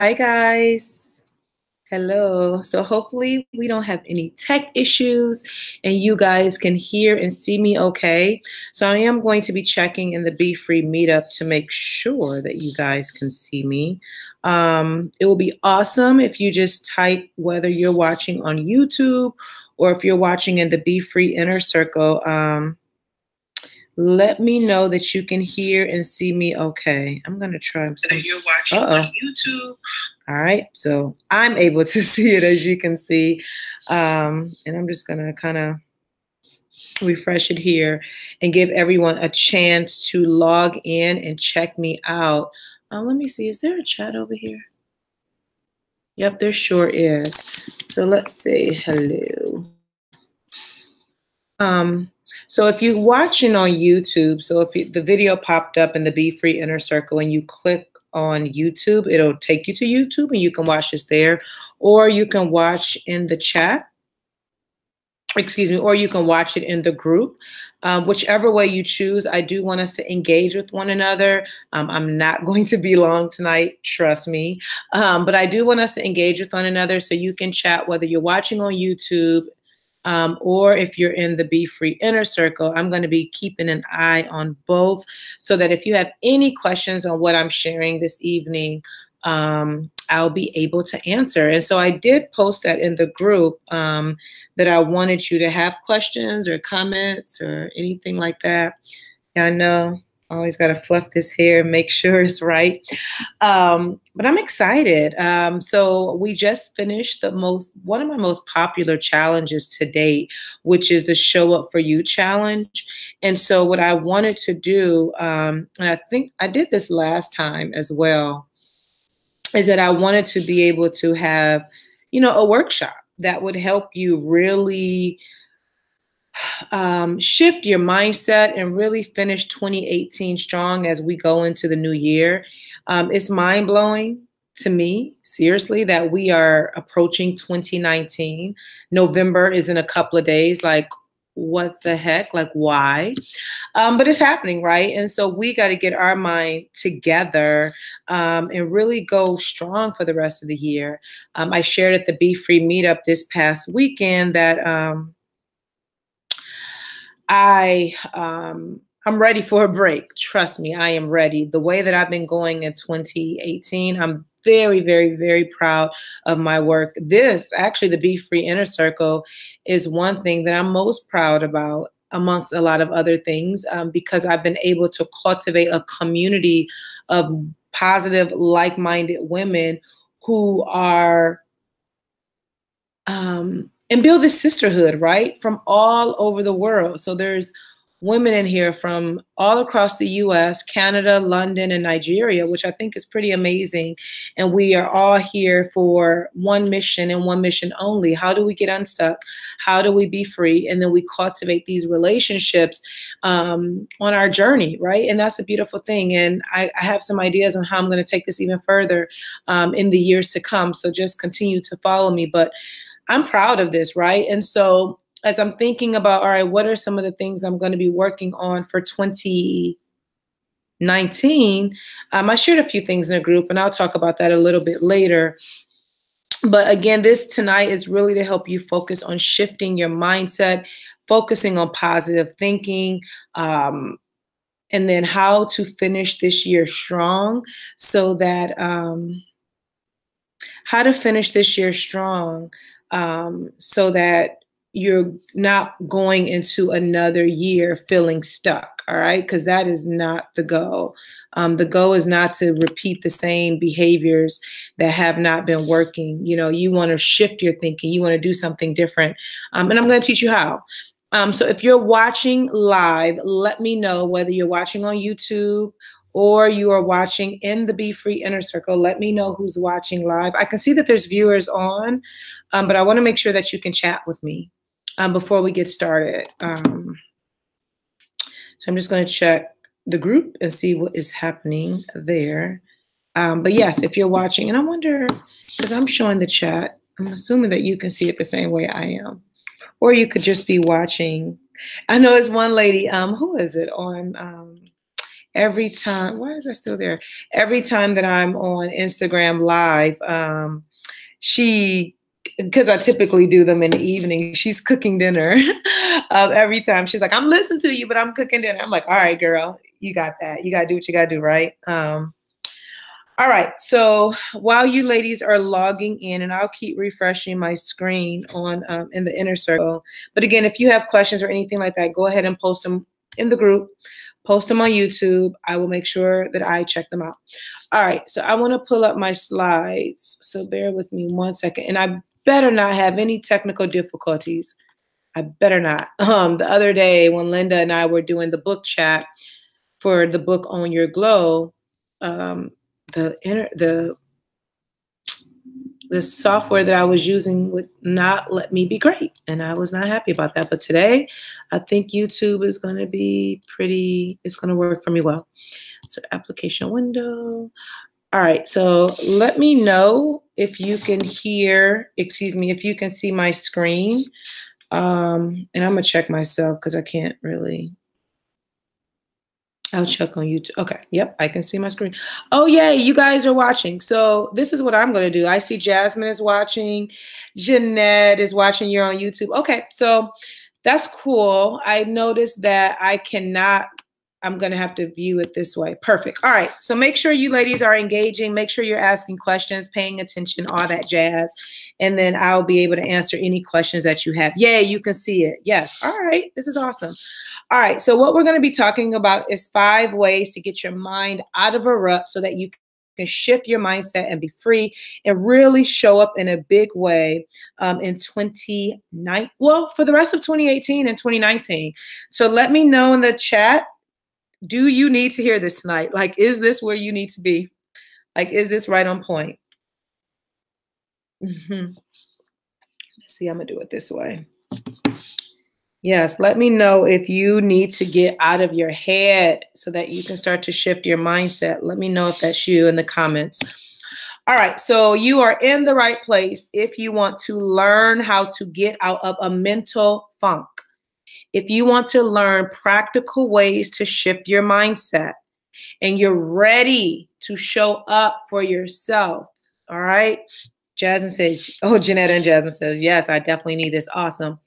Hi guys. Hello. So hopefully we don't have any tech issues and you guys can hear and see me okay. So I am going to be checking in the Be Free meetup to make sure that you guys can see me. It will be awesome if you just type whether you're watching on YouTube or if you're watching in the Be Free Inner Circle. Let me know that you can hear and see me okay. I'm going to try some. You're watching on YouTube. All right. So I'm able to see it, as you can see. And I'm just going to kind of refresh it here and give everyone a chance to log in and check me out. Let me see. Is there a chat over here? Yep, there sure is. So let's say hello. So if you're watching on YouTube, so if the video popped up in the Be Free Inner Circle and you click on YouTube, it'll take you to YouTube and you can watch this there, or you can watch in the chat, excuse me, or you can watch it in the group. Whichever way you choose, I do want us to engage with one another. I'm not going to be long tonight, trust me, but I do want us to engage with one another, so you can chat whether you're watching on YouTube, or if you're in the Be Free Inner Circle. I'm going to be keeping an eye on both, so that if you have any questions on what I'm sharing this evening, I'll be able to answer. And so I did post that in the group, that I wanted you to have questions or comments or anything like that. Yeah, I know. Always got to fluff this hair, make sure it's right. But I'm excited. So we just finished one of my most popular challenges to date, which is the Show Up For You challenge. And so what I wanted to do, and I think I did this last time as well, is that I wanted to be able to have, a workshop that would help you really shift your mindset and really finish 2018 strong as we go into the new year. It's mind blowing to me, seriously, that we are approaching 2019. November is in a couple of days. Like, what the heck? Like, why? But it's happening, right? And so we got to get our mind together, and really go strong for the rest of the year. I shared at the Be Free meetup this past weekend that I'm ready for a break. Trust me, I am ready. The way that I've been going in 2018, I'm very, very, very proud of my work. This, actually, the Be Free Inner Circle is one thing that I'm most proud about amongst a lot of other things, because I've been able to cultivate a community of positive, like-minded women who are and build this sisterhood, right, from all over the world. So there's women in here from all across the US, Canada, London, and Nigeria, which I think is pretty amazing. And we are all here for one mission and one mission only. How do we get unstuck? How do we be free? And then we cultivate these relationships on our journey, right? And that's a beautiful thing. And I have some ideas on how I'm going to take this even further in the years to come. So just continue to follow me. But I'm proud of this, right? And so as I'm thinking about, all right, what are some of the things I'm going to be working on for 2019? I shared a few things in a group, and I'll talk about that a little bit later. But again, this tonight is really to help you focus on shifting your mindset, focusing on positive thinking, and then how to finish this year strong, so that how to finish this year strong, so that you're not going into another year feeling stuck, all right? Because that is not the goal. The goal is not to repeat the same behaviors that have not been working. You want to shift your thinking. You want to do something different. And I'm going to teach you how. So if you're watching live, let me know whether you're watching on YouTube or you are watching in the Be Free Inner Circle. Let me know who's watching live. I can see that there's viewers on, but I want to make sure that you can chat with me before we get started. So I'm just going to check the group and see what is happening there. But yes, if you're watching, and I wonder, because I'm showing the chat, I'm assuming that you can see it the same way I am. Or you could just be watching. I know it's one lady, who is it on every time, why is that still there? Every time that I'm on Instagram Live, she, because I typically do them in the evening, she's cooking dinner. Every time she's like, I'm listening to you, but I'm cooking dinner. I'm like, all right, girl, you got that. You got to do what you got to do, right? All right, so while you ladies are logging in, and I'll keep refreshing my screen on in the inner circle. But again, if you have questions or anything like that, go ahead and post them in the group, post them on YouTube. I will make sure that I check them out. All right, so I want to pull up my slides, so bear with me 1 second. And I better not have any technical difficulties. I better not. The other day when Linda and I were doing the book chat for the book Own Your Glow, the software that I was using would not let me be great, and I was not happy about that. But today, I think YouTube is going to be pretty. It's going to work for me well. So application window. All right. So let me know if you can hear. Excuse me, if you can see my screen. And I'm gonna check myself because I can't really. I'll check on YouTube. Okay. Yep. I can see my screen. Oh, yay. You guys are watching. So this is what I'm going to do. I see Jasmine is watching. Jeanette is watching. You're on YouTube. Okay. So that's cool. I noticed that I cannot. I'm going to have to view it this way. Perfect. All right. So make sure you ladies are engaging. Make sure you're asking questions, paying attention, all that jazz. And then I'll be able to answer any questions that you have. Yay. You can see it. Yes. All right. This is awesome. All right, so what we're going to be talking about is 5 ways to get your mind out of a rut so that you can shift your mindset and be free and really show up in a big way in 2019. Well, for the rest of 2018 and 2019. So let me know in the chat, do you need to hear this tonight? Like, is this where you need to be? Like, is this right on point? Let's see, I'm going to do it this way. Yes, let me know if you need to get out of your head so that you can start to shift your mindset. Let me know if that's you in the comments. All right, so you are in the right place if you want to learn how to get out of a mental funk. If you want to learn practical ways to shift your mindset and you're ready to show up for yourself, all right? Jasmine says, oh, Jeanette and Jasmine says, yes, I definitely need this. Awesome.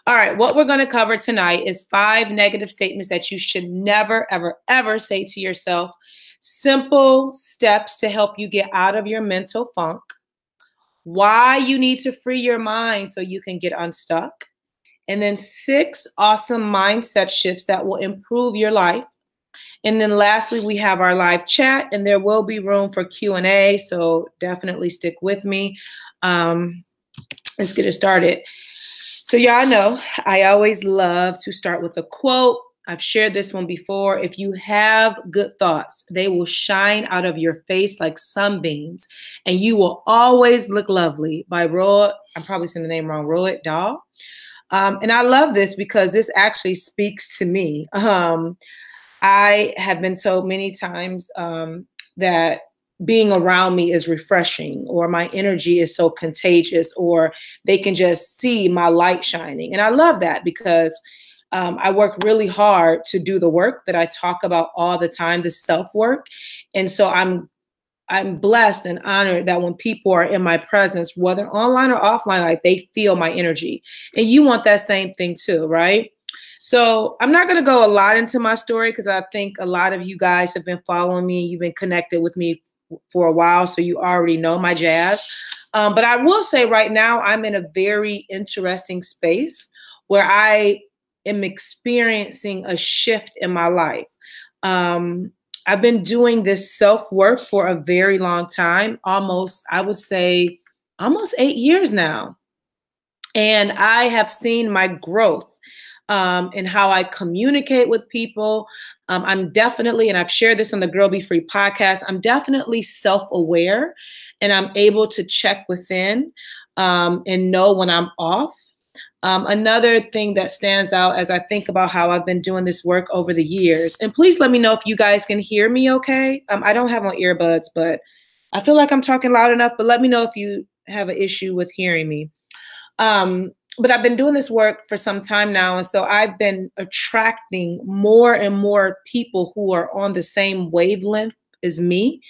All right, what we're going to cover tonight is 5 negative statements that you should never, ever, ever say to yourself. Simple steps to help you get out of your mental funk. Why you need to free your mind so you can get unstuck. And then 6 awesome mindset shifts that will improve your life. And then lastly, we have our live chat, and there will be room for Q&A, so definitely stick with me. Let's get it started. So y'all know I always love to start with a quote. I've shared this one before. If you have good thoughts, they will shine out of your face like sunbeams, and you will always look lovely, by Roald. I'm probably saying the name wrong, Roald Dahl. And I love this because this actually speaks to me. I have been told many times that being around me is refreshing, or my energy is so contagious, or they can just see my light shining. And I love that because I work really hard to do the work that I talk about all the time, the self-work. And so I'm blessed and honored that when people are in my presence, whether online or offline, like they feel my energy. And you want that same thing too, right? So I'm not going to go a lot into my story because I think a lot of you guys have been following me. You've been connected with me for a while, so you already know my jazz. But I will say right now, I'm in a very interesting space where I am experiencing a shift in my life. I've been doing this self-work for a very long time, I would say almost 8 years now. And I have seen my growth in how I communicate with people. I'm definitely, and I've shared this on the Girl Be Free podcast, I'm definitely self-aware, and I'm able to check within and know when I'm off. Another thing that stands out as I think about how I've been doing this work over the years, and please let me know if you guys can hear me okay. I don't have on earbuds, but I feel like I'm talking loud enough, but let me know if you have an issue with hearing me. but I've been doing this work for some time now. And so I've been attracting more and more people who are on the same wavelength as me.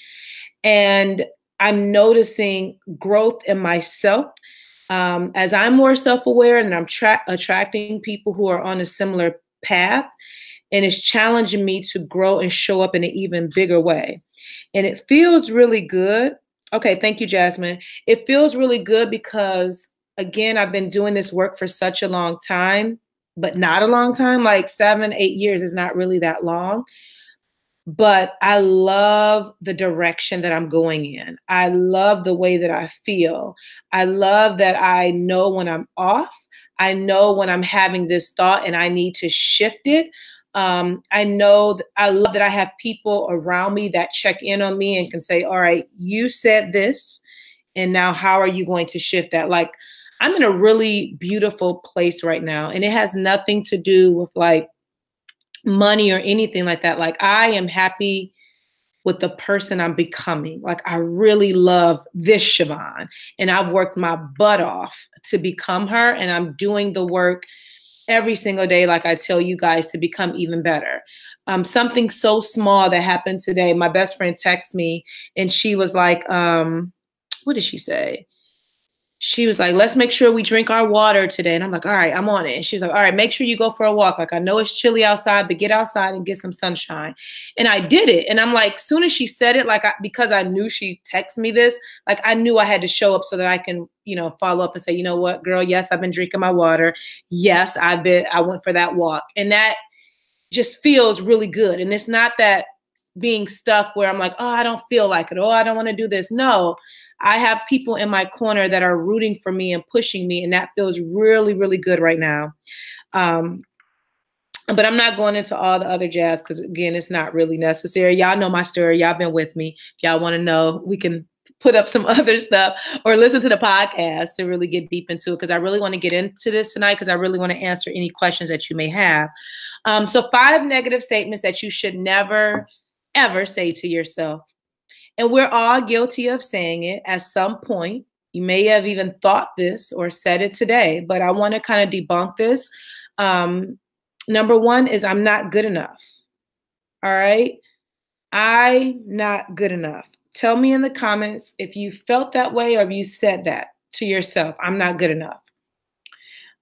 And I'm noticing growth in myself as I'm more self aware and I'm attracting people who are on a similar path. And it's challenging me to grow and show up in an even bigger way. And it feels really good. Okay, thank you, Jasmine. It feels really good because, again, I've been doing this work for such a long time, but not a long time. Like 7, 8 years is not really that long. But I love the direction that I'm going in. I love the way that I feel. I love that I know when I'm off. I know when I'm having this thought and I need to shift it. I know I love that I have people around me that check in on me and can say, all right, you said this, and now how are you going to shift that? Like, I'm in a really beautiful place right now, and it has nothing to do with like money or anything like that. Like, I am happy with the person I'm becoming. Like, I really love this Siobhan, and I've worked my butt off to become her, and I'm doing the work every single day, like I tell you guys, to become even better. Something so small that happened today. My best friend texted me, and she was like, what did she say? She was like, let's make sure we drink our water today. And I'm like, all right, I'm on it. And she's like, all right, make sure you go for a walk. Like, I know it's chilly outside, but get outside and get some sunshine. And I did it. And I'm like, soon as she said it, like, because I knew she texted me this, like, I knew I had to show up so that I can, follow up and say, you know what, girl, yes, I've been drinking my water. Yes, I went for that walk. And that just feels really good. And it's not that being stuck where I'm like, oh, I don't feel like it. Oh, I don't want to do this. No, I have people in my corner that are rooting for me and pushing me. And that feels really, really good right now. But I'm not going into all the other jazz because, again, it's not really necessary. Y'all know my story. Y'all been with me. If y'all want to know, we can put up some other stuff or listen to the podcast to really get deep into it, because I really want to get into this tonight, because I really want to answer any questions that you may have. So 5 negative statements that you should never, ever say to yourself. And we're all guilty of saying it at some point. You may have even thought this or said it today, but I want to kind of debunk this. Number 1 is, I'm not good enough. All right. I'm not good enough. Tell me in the comments if you felt that way or if you said that to yourself. I'm not good enough.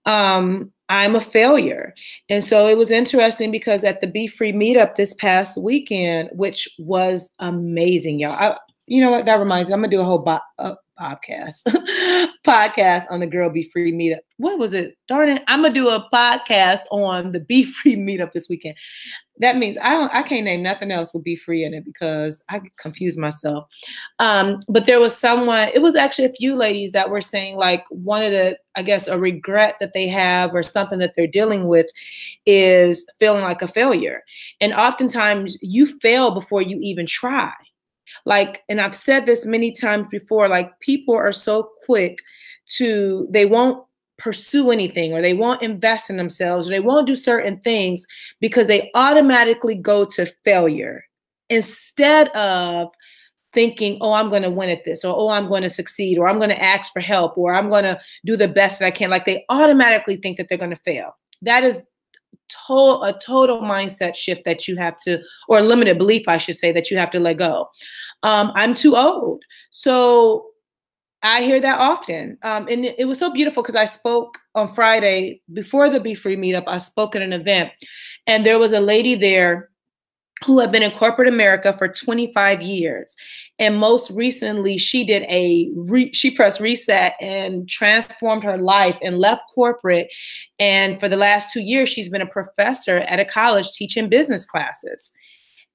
I'm a failure. And so it was interesting because at the Be Free meetup this past weekend, which was amazing, y'all. You know what? That reminds me. I'm going to do a whole podcast on the Girl Be Free meetup. What was it? Darn it. I'm going to do a podcast on the Be Free meetup this weekend. That means I can't name nothing else with Be Free in it because I confuse myself. But there was someone, it was actually a few ladies that were saying, like, one of the, I guess, a regret that they have or something that they're dealing with is feeling like a failure. And oftentimes you fail before you even try. Like, and I've said this many times before, like, people are so quick they won't pursue anything, or they won't invest in themselves, or they won't do certain things because they automatically go to failure instead of thinking, oh, I'm going to win at this, or oh, I'm going to succeed, or I'm going to ask for help, or I'm going to do the best that I can. Like, they automatically think that they're going to fail. That is a total mindset shift that you have to, or a limited belief, I should say, that you have to let go. I'm too old. So I hear that often. And it was so beautiful because I spoke on Friday before the Be Free meetup. I spoke at an event, and there was a lady there who had been in corporate America for 25 years. And most recently, she did she pressed reset and transformed her life and left corporate. And for the last 2 years, she's been a professor at a college teaching business classes.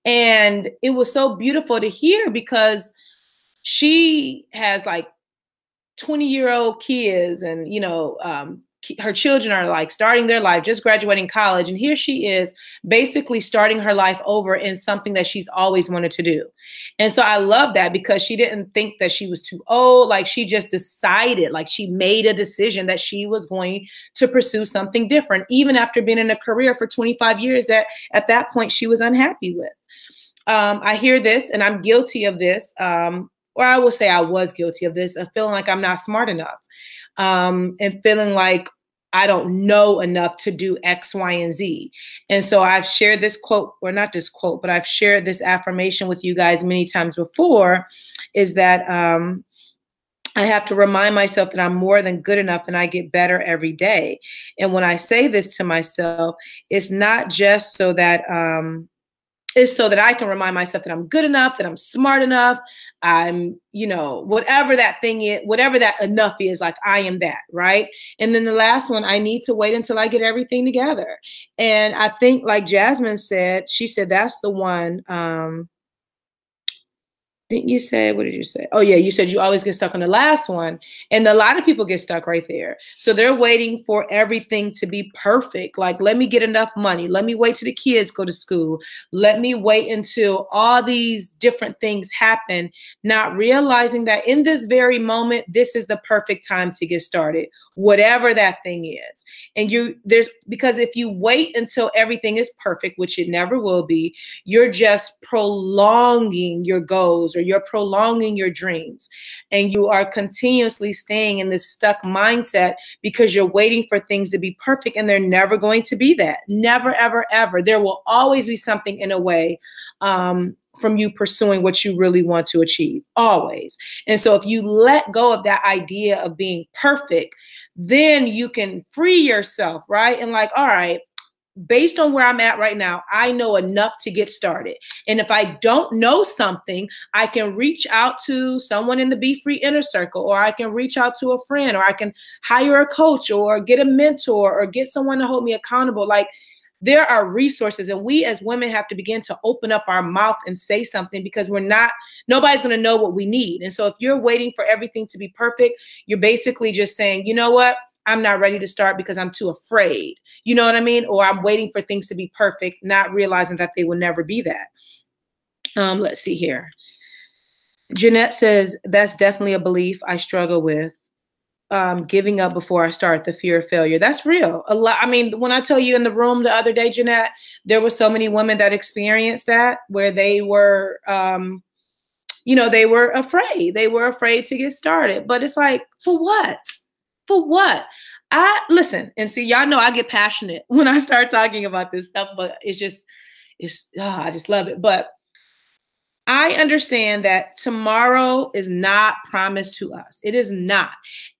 And it was so beautiful to hear because she has like 20-year-old kids, and her children are like starting their life, just graduating college, and here she is basically starting her life over in something that she's always wanted to do. And so I love that because she didn't think that she was too old. Like, she just decided, like, she made a decision that she was going to pursue something different, even after being in a career for 25 years that at that point she was unhappy with. I hear this, and I'm guilty of this. Or I will say I was guilty of this, of feeling like I'm not smart enough, and feeling like I don't know enough to do X, Y, and Z. And so I've shared this quote, or not this quote, but I've shared this affirmation with you guys many times before, is that I have to remind myself that I'm more than good enough and I get better every day. And when I say this to myself, it's not just so that is so that I can remind myself that I'm good enough, that I'm smart enough, I'm, whatever that thing is, whatever that enough is, like I am that, right? And then the last one, I need to wait until I get everything together. And I think, like Jasmine said, she said that's the one. Didn't you say, what did you say? Oh, yeah, you said you always get stuck on the last one. And a lot of people get stuck right there. So they're waiting for everything to be perfect. Like, let me get enough money. Let me wait till the kids go to school. Let me wait until all these different things happen, not realizing that in this very moment, this is the perfect time to get started, whatever that thing is. And because if you wait until everything is perfect, which it never will be, you're just prolonging your goals, or you're prolonging your dreams, and you are continuously staying in this stuck mindset because you're waiting for things to be perfect, and they're never going to be that. Never, ever, ever. There will always be something in a way from you pursuing what you really want to achieve, always. And so if you let go of that idea of being perfect, then you can free yourself, right? And like, all right, based on where I'm at right now, I know enough to get started. And if I don't know something, I can reach out to someone in the Be Free Inner Circle, or I can reach out to a friend, or I can hire a coach, or get a mentor, or get someone to hold me accountable. Like, there are resources, and we as women have to begin to open up our mouth and say something, because nobody's going to know what we need. And so if you're waiting for everything to be perfect, you're basically just saying, you know what? I'm not ready to start because I'm too afraid. You know what I mean? Or I'm waiting for things to be perfect, not realizing that they will never be that. Let's see here. Jeanette says, that's definitely a belief I struggle with. Giving up before I start, the fear of failure. That's real. A lot. I mean, when I tell you in the room the other day, Jeanette, there were so many women that experienced that, where they were, they were afraid. They were afraid to get started. But it's like, for what? For what? I listen and see, y'all know I get passionate when I start talking about this stuff, but I just love it. But I understand that tomorrow is not promised to us. It is not.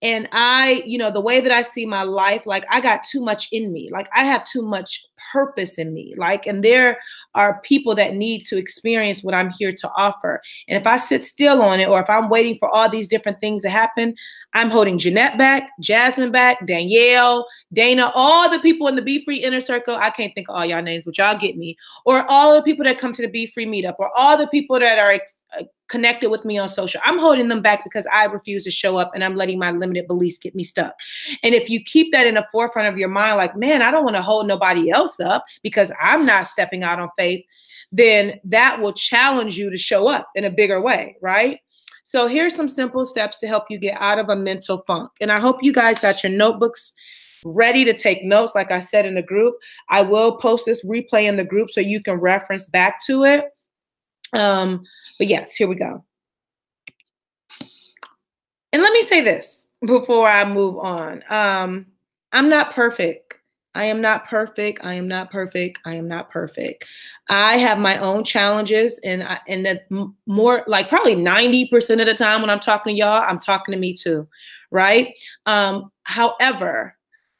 And the way that I see my life, like, I got too much in me. Like, I have too much purpose in me. Like, and there are people that need to experience what I'm here to offer. And if I sit still on it, or if I'm waiting for all these different things to happen, I'm holding Jeanette back, Jasmine back, Danielle, Dana, all the people in the Be Free Inner Circle. I can't think of all y'all names, but y'all get me. Or all the people that come to the Be Free meetup, or all the people that are connected with me on social. I'm holding them back because I refuse to show up, and I'm letting my limited beliefs get me stuck. And if you keep that in the forefront of your mind, like, man, I don't want to hold nobody else up because I'm not stepping out on faith, then that will challenge you to show up in a bigger way, right? So here's some simple steps to help you get out of a mental funk. And I hope you guys got your notebooks ready to take notes. Like I said in the group, I will post this replay in the group so you can reference back to it. But yes, here we go. And let me say this before I move on. I'm not perfect. I am not perfect. I am not perfect. I am not perfect. I have my own challenges, and that more, like, probably 90% of the time when I'm talking to y'all, I'm talking to me too, right? However,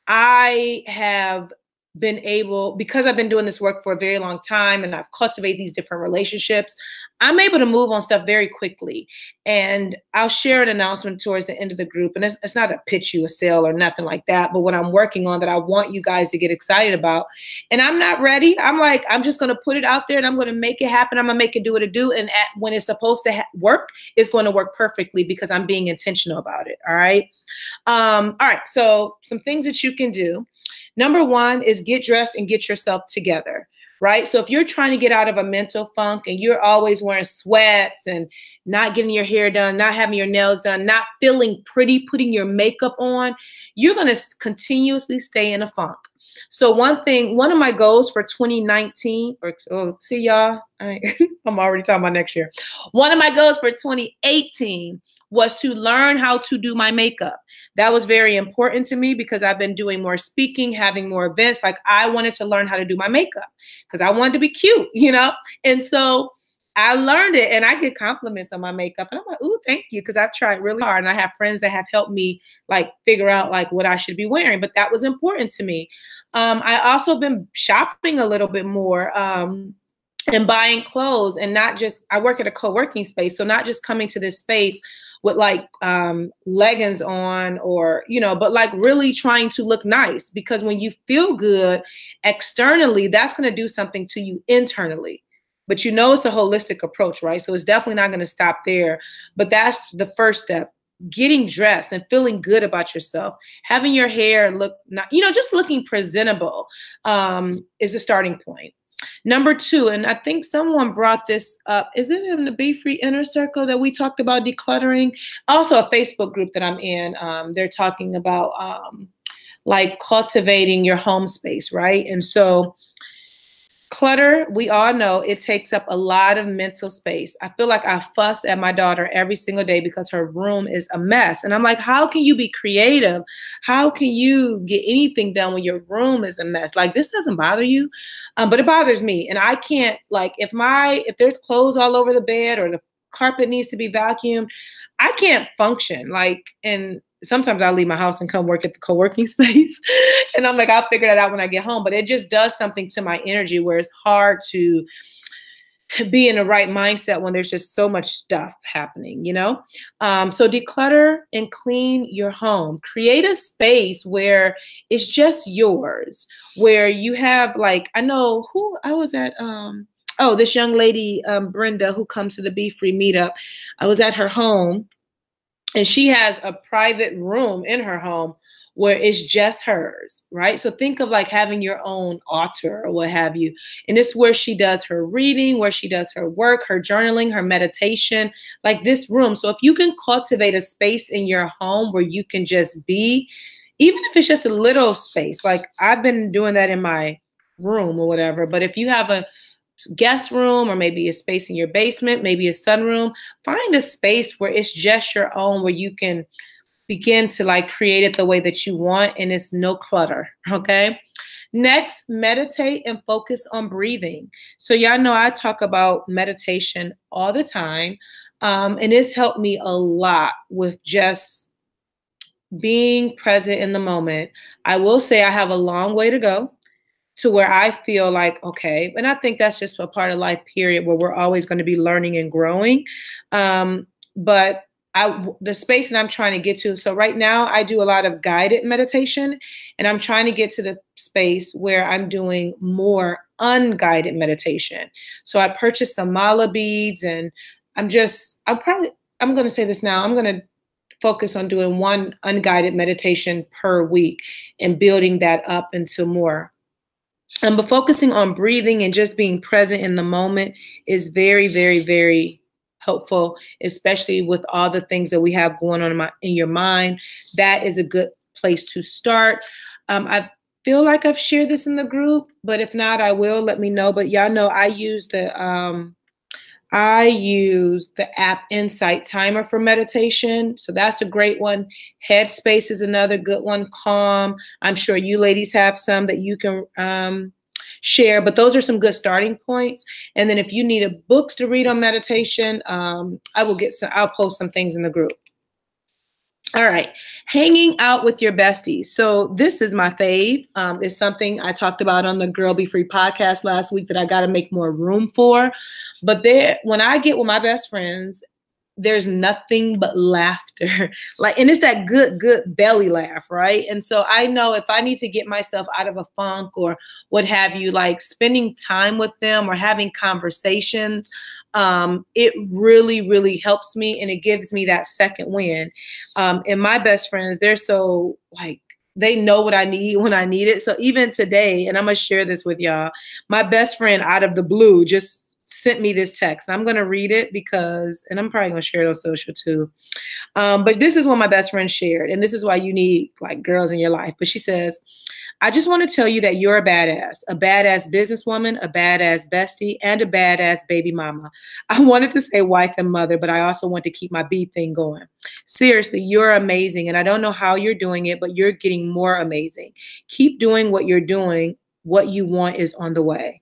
I have been able, because I've been doing this work for a very long time, and I've cultivated these different relationships, I'm able to move on stuff very quickly. And I'll share an announcement towards the end of the group. And it's not a pitch you a sale or nothing like that, but what I'm working on that I want you guys to get excited about. And I'm not ready. I'm like, I'm just going to put it out there, and I'm going to make it happen. I'm going to make it do what it do. And when it's supposed to work, it's going to work perfectly because I'm being intentional about it. All right. All right. So some things that you can do. Number one is get dressed and get yourself together, right? So if you're trying to get out of a mental funk and you're always wearing sweats and not getting your hair done, not having your nails done, not feeling pretty, putting your makeup on, you're going to continuously stay in a funk. So one of my goals for 2019, see y'all, I'm already talking about next year. One of my goals for 2018 was to learn how to do my makeup. That was very important to me because I've been doing more speaking, having more events. Like I wanted to learn how to do my makeup because I wanted to be cute, you know? And so I learned it, and I get compliments on my makeup, and I'm like, "Ooh, thank you," because I've tried really hard, and I have friends that have helped me like figure out like what I should be wearing. But that was important to me. I also been shopping a little bit more. And buying clothes, and not just, I work at a co-working space, so not just coming to this space with like leggings on, or you know, but like really trying to look nice, because when you feel good externally, that's going to do something to you internally. But you know, it's a holistic approach, right? So it's definitely not going to stop there, but that's the first step. Getting dressed and feeling good about yourself, having your hair look not, you know, just looking presentable is a starting point. Number two, and I think someone brought this up. Is it in the Be Free Inner Circle that we talked about decluttering? Also, a Facebook group that I'm in. They're talking about like cultivating your home space, right? And so clutter, we all know it takes up a lot of mental space. I feel like I fuss at my daughter every single day because her room is a mess. And I'm like, how can you be creative? How can you get anything done when your room is a mess? Like, this doesn't bother you, but it bothers me. And I can't, like, if there's clothes all over the bed or the carpet needs to be vacuumed, I can't function. Like, and sometimes I leave my house and come work at the co-working space. And I'm like, I'll figure that out when I get home. But it just does something to my energy where it's hard to be in the right mindset when there's just so much stuff happening, you know? So declutter and clean your home. Create a space where it's just yours, where you have like, I know who I was at, oh, this young lady, Brenda, who comes to the Be Free meetup. I was at her home, and she has a private room in her home where it's just hers, right? So think of like having your own altar or what have you. And it's where she does her reading, where she does her work, her journaling, her meditation, like this room. So if you can cultivate a space in your home where you can just be, even if it's just a little space, like I've been doing that in my room or whatever, but if you have a guest room or maybe a space in your basement, maybe a sunroom, find a space where it's just your own, where you can begin to like create it the way that you want, and it's no clutter. Okay. Next, meditate and focus on breathing. So y'all know I talk about meditation all the time, and it's helped me a lot with just being present in the moment. I will say I have a long way to go to where I feel like, okay, and I think that's just a part of life, period, where we're always going to be learning and growing. But the space that I'm trying to get to, so right now I do a lot of guided meditation, and I'm trying to get to the space where I'm doing more unguided meditation. So I purchased some mala beads, and I'm going to say this now, I'm going to focus on doing one unguided meditation per week and building that up into more. But focusing on breathing and just being present in the moment is very, very, very helpful, especially with all the things that we have going on in your mind. That is a good place to start. I feel like I've shared this in the group, but if not, I will. Let me know. But y'all know I use the app Insight Timer for meditation. So that's a great one. Headspace is another good one. Calm. I'm sure you ladies have some that you can share, but those are some good starting points. And then if you need books to read on meditation, I'll post some things in the group. All right. Hanging out with your besties. So this is my fave. It's something I talked about on the Girl Be Free podcast last week that I got to make more room for. But when I get with my best friends, there's nothing but laughter. And it's that good belly laugh, right? And so I know if I need to get myself out of a funk or what have you, like spending time with them or having conversations, it really, really helps me, and it gives me that second win. And my best friends, they're so they know what I need when I need it. So even today, and I'm going to share this with y'all, my best friend out of the blue just sent me this text. I'm going to read it because, and I'm probably going to share it on social too. But this is what my best friend shared. And this is why you need like girls in your life. But she says, I just want to tell you that you're a badass businesswoman, a badass bestie, and a badass baby mama. I wanted to say wife and mother, but I also want to keep my B thing going. Seriously, you're amazing. And I don't know how you're doing it, but you're getting more amazing. Keep doing what you're doing. What you want is on the way.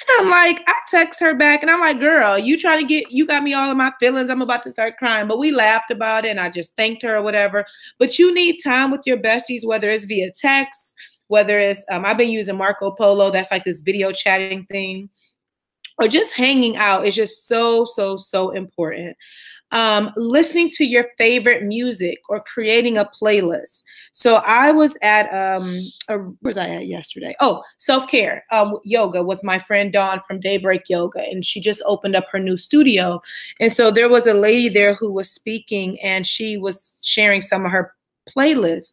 And I'm like, I text her back and I'm like, girl, you got me all in my feelings. I'm about to start crying. But we laughed about it and I just thanked her or whatever. But you need time with your besties, whether it's via text, whether it's, I've been using Marco Polo. That's like this video chatting thing, or just hanging out is just so, so, so important. Listening to your favorite music or creating a playlist. So I was at, where was I at yesterday? Oh, self-care, yoga with my friend Dawn from Daybreak Yoga. And she just opened up her new studio. And so there was a lady there who was speaking and she was sharing some of her playlists.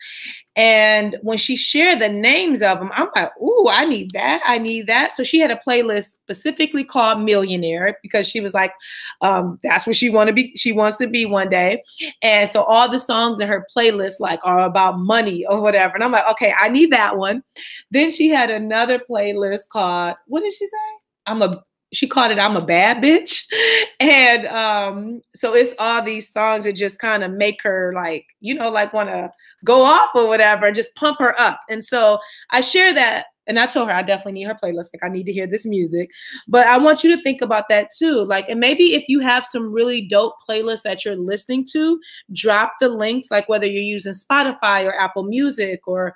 And when she shared the names of them, I'm like, ooh, I need that. I need that. So she had a playlist specifically called Millionaire because she was like, that's what she wants to be one day. And so all the songs in her playlist like are about money or whatever. And I'm like, okay, I need that one. Then she had another playlist called, what did she say? She called it I'm a Bad Bitch. And so it's all these songs that just kind of make her like, like want to go off or whatever, just pump her up. And so I share that. And I told her I definitely need her playlist. Like I need to hear this music. But I want you to think about that too. Like, and maybe if you have some really dope playlists that you're listening to, drop the links, like whether you're using Spotify or Apple Music or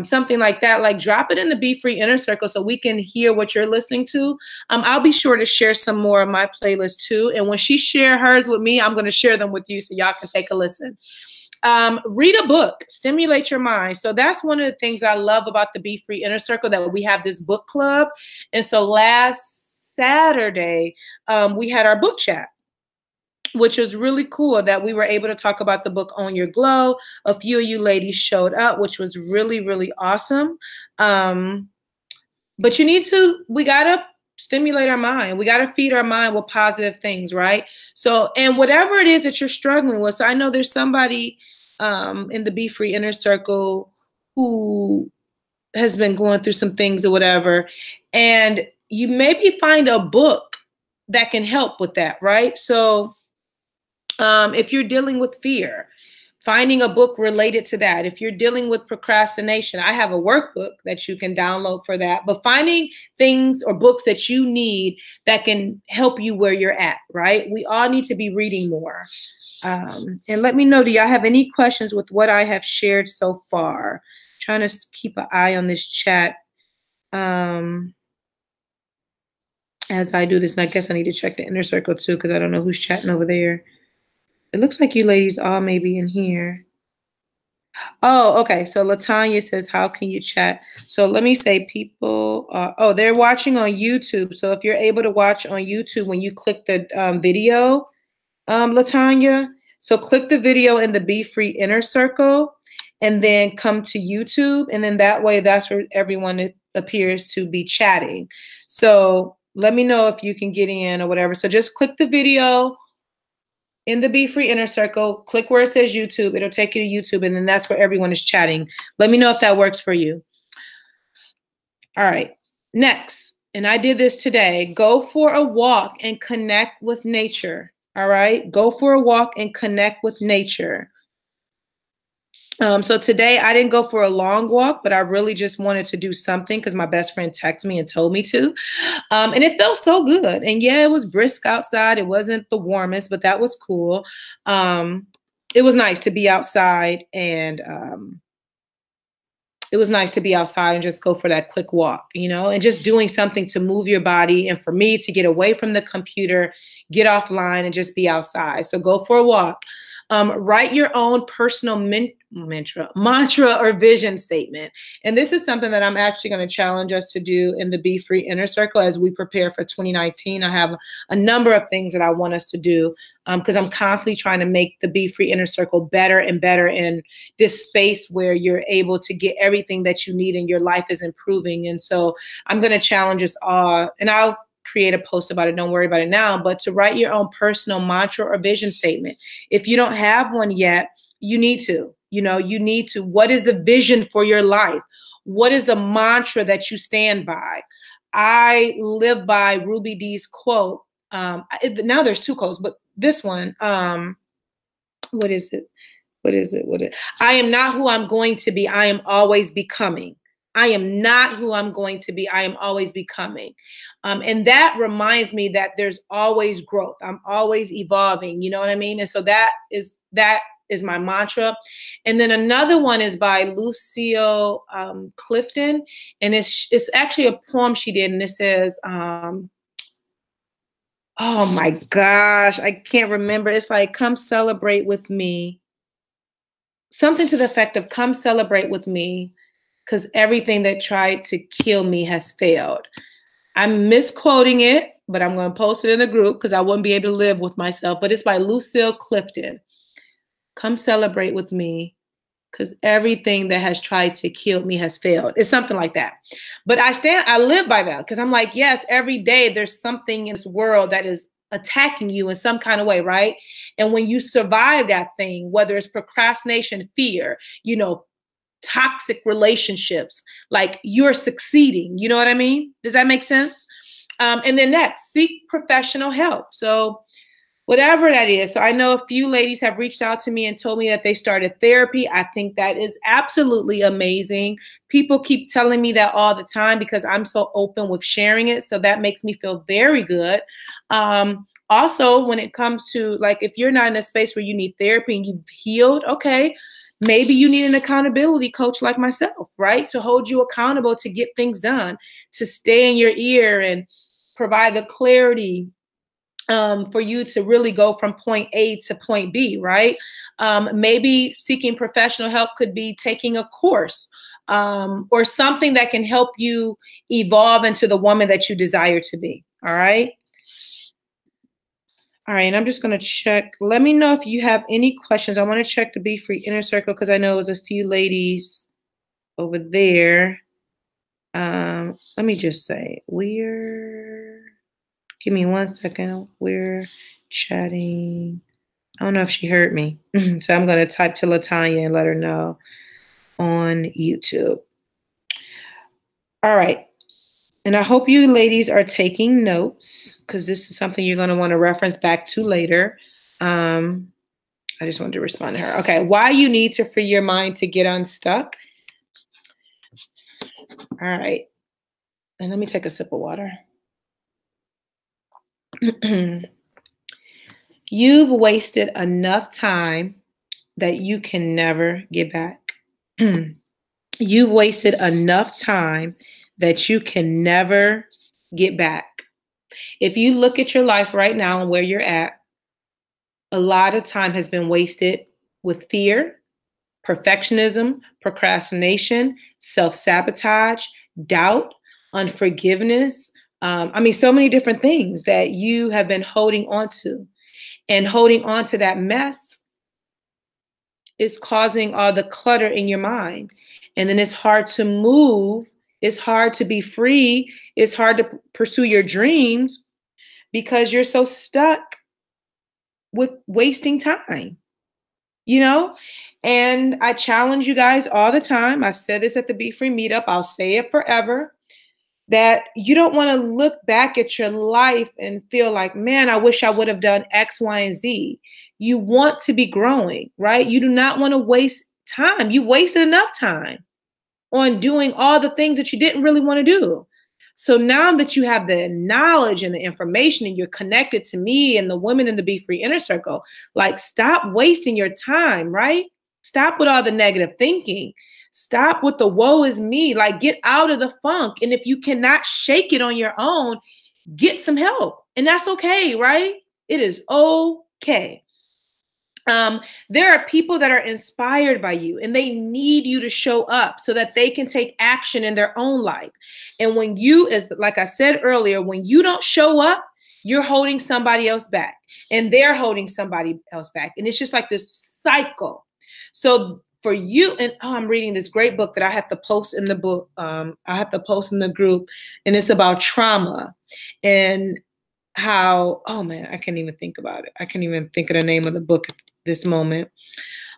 something like that, like drop it in the Be Free Inner Circle so we can hear what you're listening to. I'll be sure to share some more of my playlist too. And when she share hers with me, I'm going to share them with you so y'all can take a listen. Read a book, stimulate your mind. So that's one of the things I love about the Be Free Inner Circle, that we have this book club. And so last Saturday, we had our book chat, which was really cool that we were able to talk about the book Own Your Glow. A few of you ladies showed up, which was really, really awesome. But we got to stimulate our mind. We got to feed our mind with positive things, right? So, and whatever it is that you're struggling with. So I know there's somebody in the Be Free Inner Circle who has been going through some things or whatever. And you maybe find a book that can help with that, right? So if you're dealing with fear, finding a book related to that. If you're dealing with procrastination, I have a workbook that you can download for that. But finding things or books that you need that can help you where you're at, right? We all need to be reading more. And let me know, do y'all have any questions with what I have shared so far? Trying to keep an eye on this chat as I do this. And I guess I need to check the inner circle too, because I don't know who's chatting over there. It looks like you ladies all may be in here. Oh, okay. So Latanya says, how can you chat? So let me say people, they're watching on YouTube. So if you're able to watch on YouTube, when you click the video, Latanya, so click the video in the Be Free Inner Circle and then come to YouTube. And then that way, that's where everyone appears to be chatting. So let me know if you can get in or whatever. So just click the video in the Be Free Inner Circle, click where it says YouTube. It'll take you to YouTube, and then that's where everyone is chatting. Let me know if that works for you. All right, next, and I did this today, go for a walk and connect with nature, all right? Go for a walk and connect with nature. So today I didn't go for a long walk, but I really just wanted to do something because my best friend texted me and told me to. And it felt so good. And yeah, it was brisk outside. It wasn't the warmest, but that was cool. It was nice to be outside and just go for that quick walk, and just doing something to move your body. And for me to get away from the computer, get offline and just be outside. So go for a walk. Write your own personal mantra or vision statement. And this is something that I'm actually going to challenge us to do in the Be Free Inner Circle as we prepare for 2019. I have a number of things that I want us to do because I'm constantly trying to make the Be Free Inner Circle better and better in this space where you're able to get everything that you need and your life is improving. And so I'm going to challenge us all. And I'll create a post about it. Don't worry about it now, but to write your own personal mantra or vision statement. If you don't have one yet, you need to. You need to. What is the vision for your life? What is the mantra that you stand by? I live by Ruby Dee's quote. Now there's two quotes, but this one, what is it? I am not who I'm going to be. I am always becoming. I am not who I'm going to be. I am always becoming. And that reminds me that there's always growth. I'm always evolving. You know what I mean? And so that is my mantra. And then another one is by Lucille Clifton. And it's actually a poem she did. And it says, oh my gosh, I can't remember. It's like, come celebrate with me. Something to the effect of, come celebrate with me, because everything that tried to kill me has failed. I'm misquoting it, but I'm going to post it in a group because I wouldn't be able to live with myself. But it's by Lucille Clifton. Come celebrate with me, because everything that has tried to kill me has failed. It's something like that. But I live by that, because I'm like, yes, every day there's something in this world that is attacking you in some kind of way, right? And when you survive that thing, whether it's procrastination, fear, toxic relationships, like, you're succeeding. You know what I mean? Does that make sense? And then next, seek professional help. So whatever that is. So I know a few ladies have reached out to me and told me that they started therapy. I think that is absolutely amazing. People keep telling me that all the time because I'm so open with sharing it. So that makes me feel very good. Also, when it comes to, like, if you're not in a space where you need therapy and you've healed, okay, maybe you need an accountability coach like myself, right? To hold you accountable, to get things done, to stay in your ear and provide the clarity for you to really go from point A to point B, right? Maybe seeking professional help could be taking a course or something that can help you evolve into the woman that you desire to be, all right? All right, and I'm just going to check. Let me know if you have any questions. I want to check the Be Free Inner Circle because I know there's a few ladies over there. Let me just say, give me 1 second. We're chatting. I don't know if she heard me. So I'm going to type to LaTanya and let her know on YouTube. All right. And I hope you ladies are taking notes, because this is something you're going to want to reference back to later. I just wanted to respond to her. Okay. Why you need to free your mind to get unstuck. All right. And let me take a sip of water. You've wasted enough time that you can never get back. You've wasted enough time that you can never get back. If you look at your life right now and where you're at, a lot of time has been wasted with fear, perfectionism, procrastination, self-sabotage, doubt, unforgiveness. So many different things that you have been holding on to. And holding on to that mess is causing all the clutter in your mind. And then it's hard to move. It's hard to be free. It's hard to pursue your dreams because you're so stuck with wasting time, And I challenge you guys all the time. I said this at the Be Free meetup. I'll say it forever, that you don't want to look back at your life and feel like, man, I wish I would have done X, Y, and Z. You want to be growing, right? You do not want to waste time. You wasted enough time on doing all the things that you didn't really want to do. So now that you have the knowledge and the information and you're connected to me and the women in the Be Free Inner Circle, like, stop wasting your time, right? Stop with all the negative thinking. Stop with the woe is me. Like, get out of the funk. And if you cannot shake it on your own, get some help. And that's okay, right? It is okay. There are people that are inspired by you and they need you to show up so that they can take action in their own life. And when you, like I said earlier, when you don't show up, you're holding somebody else back and they're holding somebody else back. And it's just like this cycle. So for you, and I'm reading this great book that I have to post in the book. I have to post in the group, and it's about trauma and how, oh man, I can't even think about it. I can't even think of the name of the book at this moment.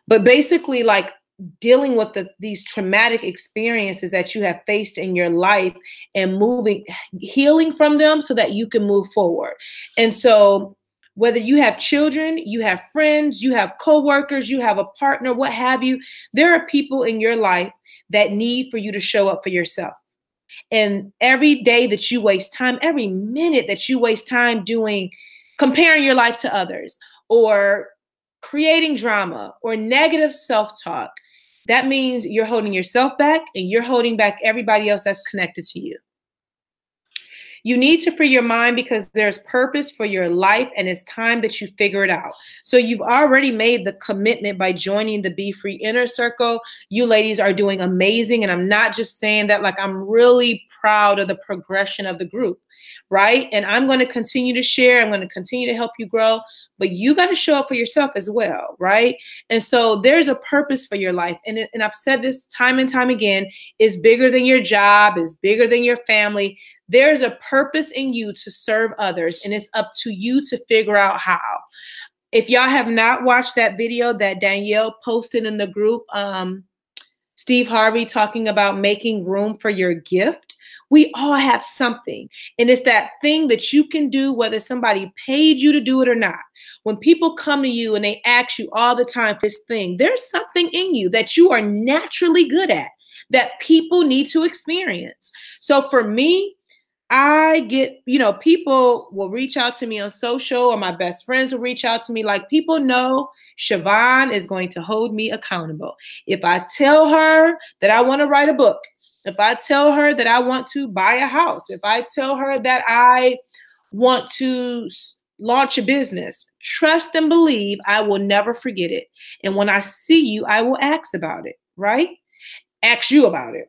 But basically, like dealing with these traumatic experiences that you have faced in your life and healing from them so that you can move forward. And so whether you have children, you have friends, you have coworkers, you have a partner, what have you, there are people in your life that need for you to show up for yourself. And every day that you waste time, every minute that you waste time comparing your life to others or creating drama or negative self-talk, that means you're holding yourself back and you're holding back everybody else that's connected to you. You need to free your mind because there's purpose for your life and it's time that you figure it out. So you've already made the commitment by joining the Be Free Inner Circle. You ladies are doing amazing. And I'm not just saying that, like, I'm really proud of the progression of the group, right? And I'm going to continue to share. I'm going to continue to help you grow, but you got to show up for yourself as well, right? And so there's a purpose for your life. And I've said this time and time again, it's bigger than your job, it's bigger than your family. There's a purpose in you to serve others, and it's up to you to figure out how. If y'all have not watched that video that Danielle posted in the group, Steve Harvey talking about making room for your gift, we all have something. And it's that thing that you can do, whether somebody paid you to do it or not. When people come to you and they ask you all the time for this thing, there's something in you that you are naturally good at that people need to experience. So for me, I get, people will reach out to me on social, or my best friends will reach out to me. Like, people know Siobhan is going to hold me accountable. If I tell her that I want to write a book, if I tell her that I want to buy a house, if I tell her that I want to launch a business, trust and believe I will never forget it. And when I see you, I will ask about it, right? Ask you about it.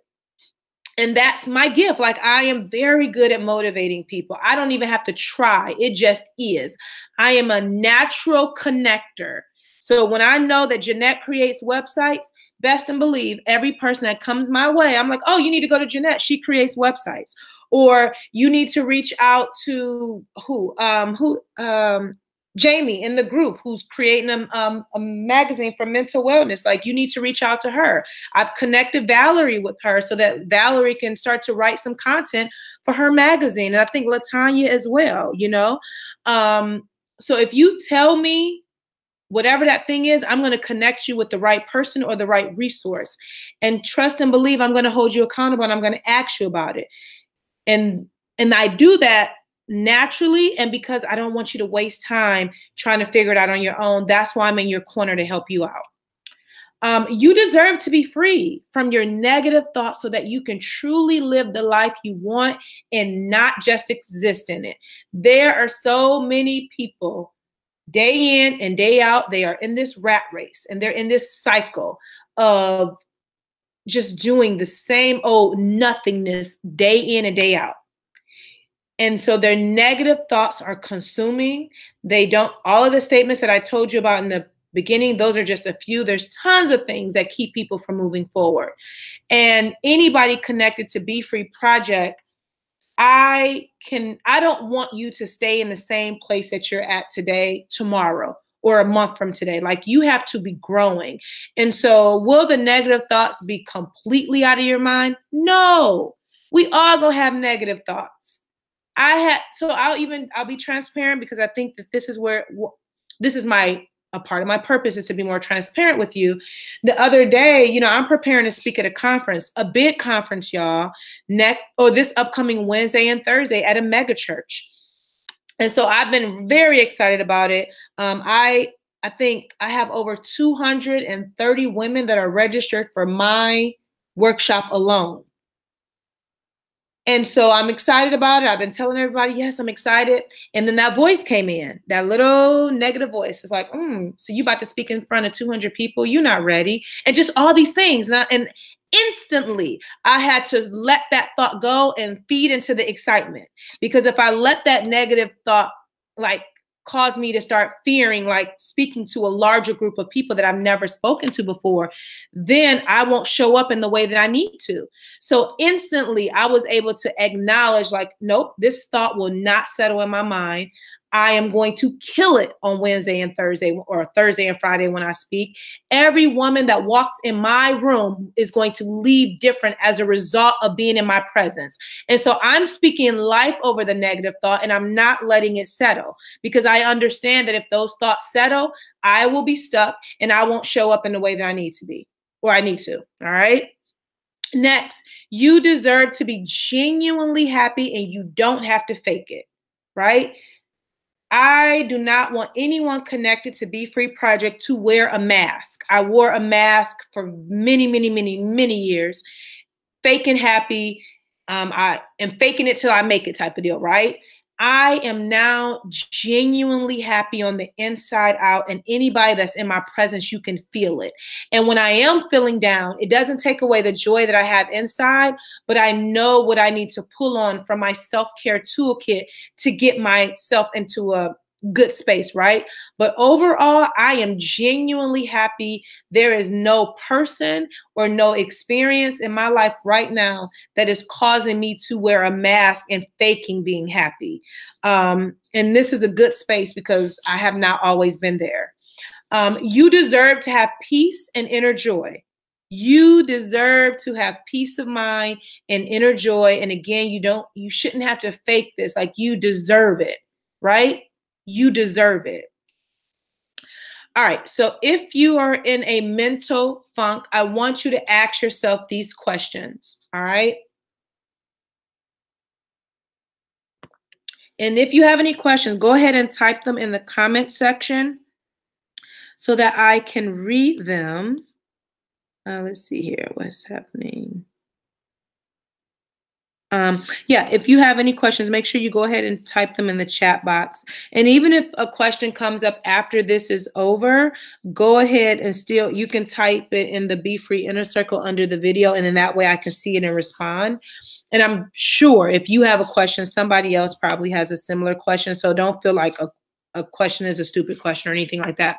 And that's my gift. Like, I am very good at motivating people. I don't even have to try. It just is. I am a natural connector. So when I know that Jeanette creates websites, best and believe every person that comes my way, I'm like, oh, you need to go to Jeanette. She creates websites. Or you need to reach out to Jamie in the group who's creating a magazine for mental wellness. Like, you need to reach out to her. I've connected Valerie with her so that Valerie can start to write some content for her magazine. And I think LaTanya as well, So if you tell me whatever that thing is, I'm going to connect you with the right person or the right resource. And trust and believe I'm going to hold you accountable, and I'm going to ask you about it. And I do that naturally, and because I don't want you to waste time trying to figure it out on your own. That's why I'm in your corner to help you out. You deserve to be free from your negative thoughts so that you can truly live the life you want and not just exist in it. There are so many people day in and day out, they are in this rat race and they're in this cycle of just doing the same old nothingness day in and day out. And so their negative thoughts are consuming. All of the statements that I told you about in the beginning, those are just a few. There's tons of things that keep people from moving forward. And anybody connected to Be Free Project, I don't want you to stay in the same place that you're at today, tomorrow, or a month from today. Like, you have to be growing. And so will the negative thoughts be completely out of your mind? No, we all gonna have negative thoughts. I'll be transparent, because I think that this is a part of my purpose is to be more transparent with you. The other day, I'm preparing to speak at a conference, a big conference, y'all, this upcoming Wednesday and Thursday at a mega church. And so I've been very excited about it. I think I have over 230 women that are registered for my workshop alone. And so I'm excited about it. I've been telling everybody, yes, I'm excited. And then that voice came in, that little negative voice. It's like, so you about to speak in front of 200 people? You're not ready. And just all these things. And instantly, I had to let that thought go and feed into the excitement. Because if I let that negative thought cause me to start fearing, like speaking to a larger group of people that I've never spoken to before, then I won't show up in the way that I need to. So instantly I was able to acknowledge, like, nope, this thought will not settle in my mind. I am going to kill it on Wednesday and Thursday, or Thursday and Friday when I speak. Every woman that walks in my room is going to leave different as a result of being in my presence. And so I'm speaking life over the negative thought, and I'm not letting it settle, because I understand that if those thoughts settle, I will be stuck and I won't show up in the way that I need to be, or I need to. All right. Next, you deserve to be genuinely happy, and you don't have to fake it. Right. I do not want anyone connected to Be Free Project to wear a mask. I wore a mask for many, many, many, many years, faking happy. I am faking it till I make it type of deal, right? I am now genuinely happy on the inside out, and anybody that's in my presence, you can feel it. And when I am feeling down, it doesn't take away the joy that I have inside, but I know what I need to pull on from my self-care toolkit to get myself into a good space, right? But overall, I am genuinely happy. There is no person or no experience in my life right now that is causing me to wear a mask and faking being happy. And this is a good space because I have not always been there. You deserve to have peace and inner joy. You deserve to have peace of mind and inner joy. And again, you shouldn't have to fake this. Like, you deserve it, right? You deserve it. All right. So if you are in a mental funk, I want you to ask yourself these questions. All right. And if you have any questions, go ahead and type them in the comment section so that I can read them. Let's see here. What's happening? Yeah, if you have any questions, make sure you go ahead and type them in the chat box. And even if a question comes up after this is over, go ahead and you can type it in the Be Free Inner Circle under the video, and then that way I can see it and respond. And I'm sure if you have a question, somebody else probably has a similar question. So don't feel like a question is a stupid question or anything like that.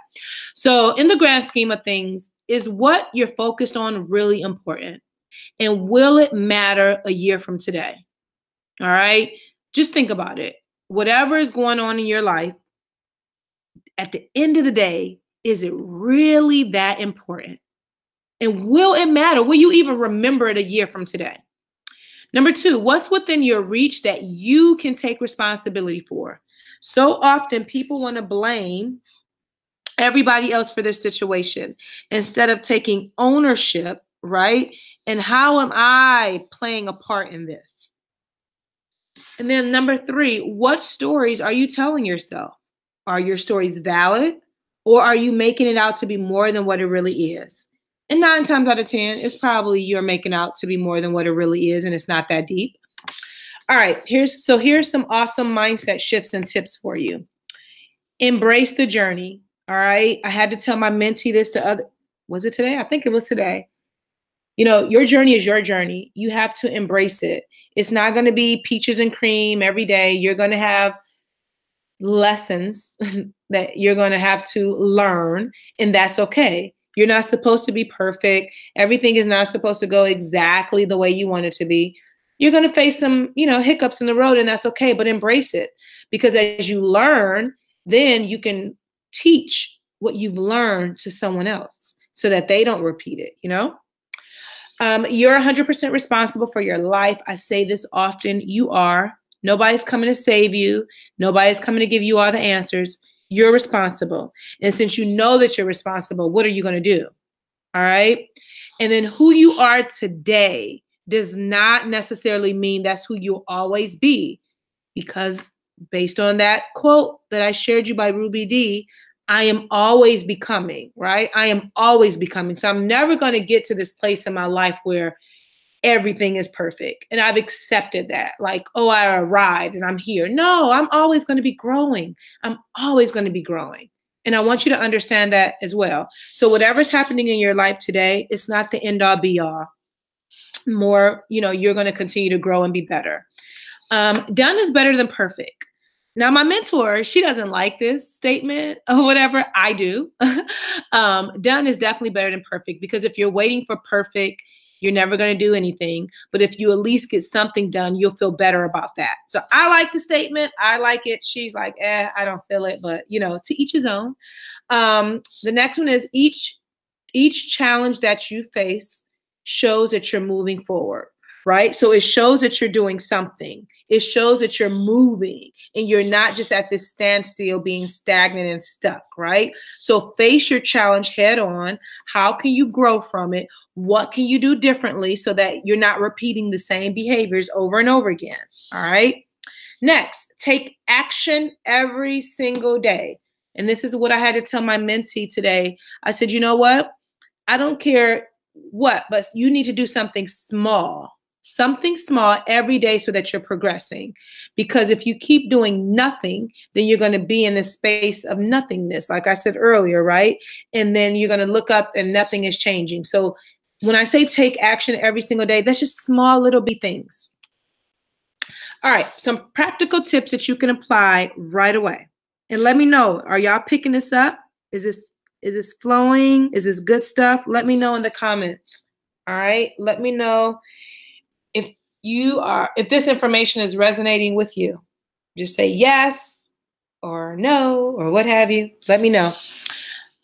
So in the grand scheme of things, is what you're focused on really important? And will it matter a year from today? All right. Just think about it. Whatever is going on in your life, at the end of the day, is it really that important? And will it matter? Will you even remember it a year from today? Number two, what's within your reach that you can take responsibility for? So often people want to blame everybody else for their situation instead of taking ownership, right? And how am I playing a part in this? And then number three, what stories are you telling yourself? Are your stories valid, or are you making it out to be more than what it really is? And 9 times out of 10, it's probably you're making out to be more than what it really is, and it's not that deep. All right, here's some awesome mindset shifts and tips for you. Embrace the journey. All right. I had to tell my mentee this was it today? I think it was today. You know, your journey is your journey. You have to embrace it. It's not going to be peaches and cream every day. You're going to have lessons that you're going to have to learn, and that's okay. You're not supposed to be perfect. Everything is not supposed to go exactly the way you want it to be. You're going to face some, hiccups in the road, and that's okay, but embrace it, because as you learn, then you can teach what you've learned to someone else so that they don't repeat it, You're 100% responsible for your life. I say this often. You are. Nobody's coming to save you. Nobody's coming to give you all the answers. You're responsible. And since you know that you're responsible, what are you going to do? All right. And then who you are today does not necessarily mean that's who you'll always be, because based on that quote that I shared you by Ruby D, I am always becoming, right? I am always becoming. So I'm never going to get to this place in my life where everything is perfect. And I've accepted that. Like, oh, I arrived and I'm here. No, I'm always going to be growing. I'm always going to be growing. And I want you to understand that as well. So whatever's happening in your life today, it's not the end all be all. More, you're going to continue to grow and be better. Done is better than perfect. Now, my mentor, she doesn't like this statement or whatever. I do. Done is definitely better than perfect, because if you're waiting for perfect, you're never going to do anything. But if you at least get something done, you'll feel better about that. So I like the statement. I like it. She's like, I don't feel it. But, to each his own. The next one is each challenge that you face shows that you're moving forward, right? So it shows that you're doing something. It shows that you're moving and you're not just at this standstill being stagnant and stuck, right? So face your challenge head on. How can you grow from it? What can you do differently so that you're not repeating the same behaviors over and over again? All right. Next, take action every single day. And this is what I had to tell my mentee today. I said, you know what? I don't care what, but you need to do something small every day so that you're progressing. Because if you keep doing nothing, then you're going to be in this space of nothingness, like I said earlier, right? And then you're going to look up and nothing is changing. So when I say take action every single day, that's just small little bitty things. All right, some practical tips that you can apply right away. And let me know, are y'all picking this up? Is this flowing? Is this good stuff? Let me know in the comments. All right, let me know if this information is resonating with you. Just say yes or no or what have you. Let me know.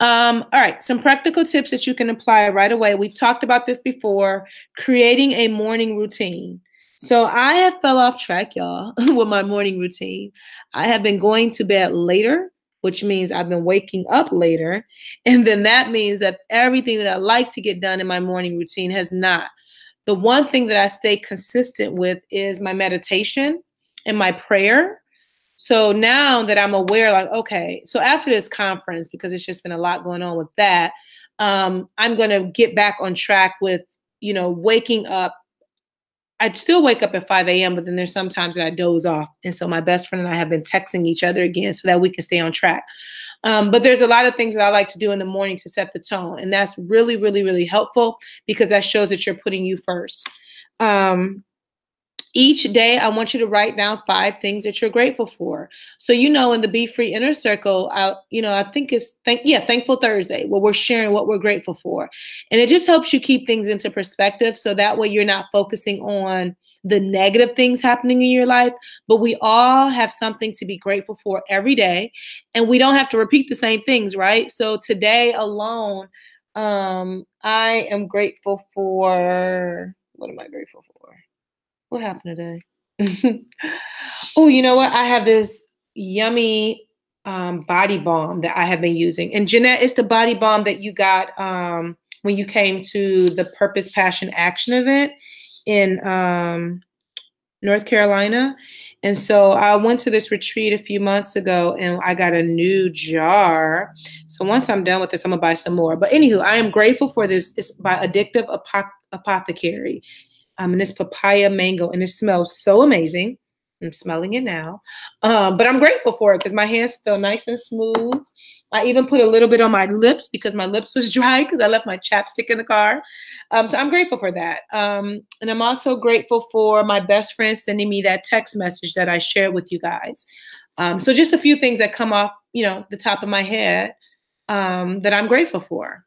All right, some practical tips that you can apply right away. We've talked about this before, creating a morning routine. So I have fell off track, y'all, with my morning routine. I have been going to bed later, which means I've been waking up later. And then that means that everything that I like to get done in my morning routine has not. The one thing that I stay consistent with is my meditation and my prayer. So now that I'm aware, like, okay, so after this conference, because it's just been a lot going on with that, I'm going to get back on track with, waking up. I'd still wake up at 5 a.m., but then there's sometimes that I doze off. And so my best friend and I have been texting each other again so that we can stay on track. But there's a lot of things that I like to do in the morning to set the tone. And that's really, really, really helpful because that shows that you're putting you first. Each day, I want you to write down 5 things that you're grateful for. So, in the Be Free Inner Circle, I think it's Thankful Thursday, where we're sharing what we're grateful for. And it just helps you keep things into perspective. So that way you're not focusing on the negative things happening in your life, but we all have something to be grateful for every day. And we don't have to repeat the same things, right? So today alone, I am grateful for, what am I grateful for? What happened today? Oh, you know what? I have this yummy body balm that I have been using. And Jeanette, it's the body balm that you got when you came to the Purpose, Passion, Action event in North Carolina. And so I went to this retreat a few months ago and I got a new jar. So once I'm done with this, I'm going to buy some more. But anywho, I am grateful for this. It's by Addictive Apothecary. And it's papaya mango, and it smells so amazing. I'm smelling it now. But I'm grateful for it because my hands feel nice and smooth. I even put a little bit on my lips because my lips was dry because I left my chapstick in the car. So I'm grateful for that. And I'm also grateful for my best friend sending me that text message that I shared with you guys. So just a few things that come off, the top of my head that I'm grateful for.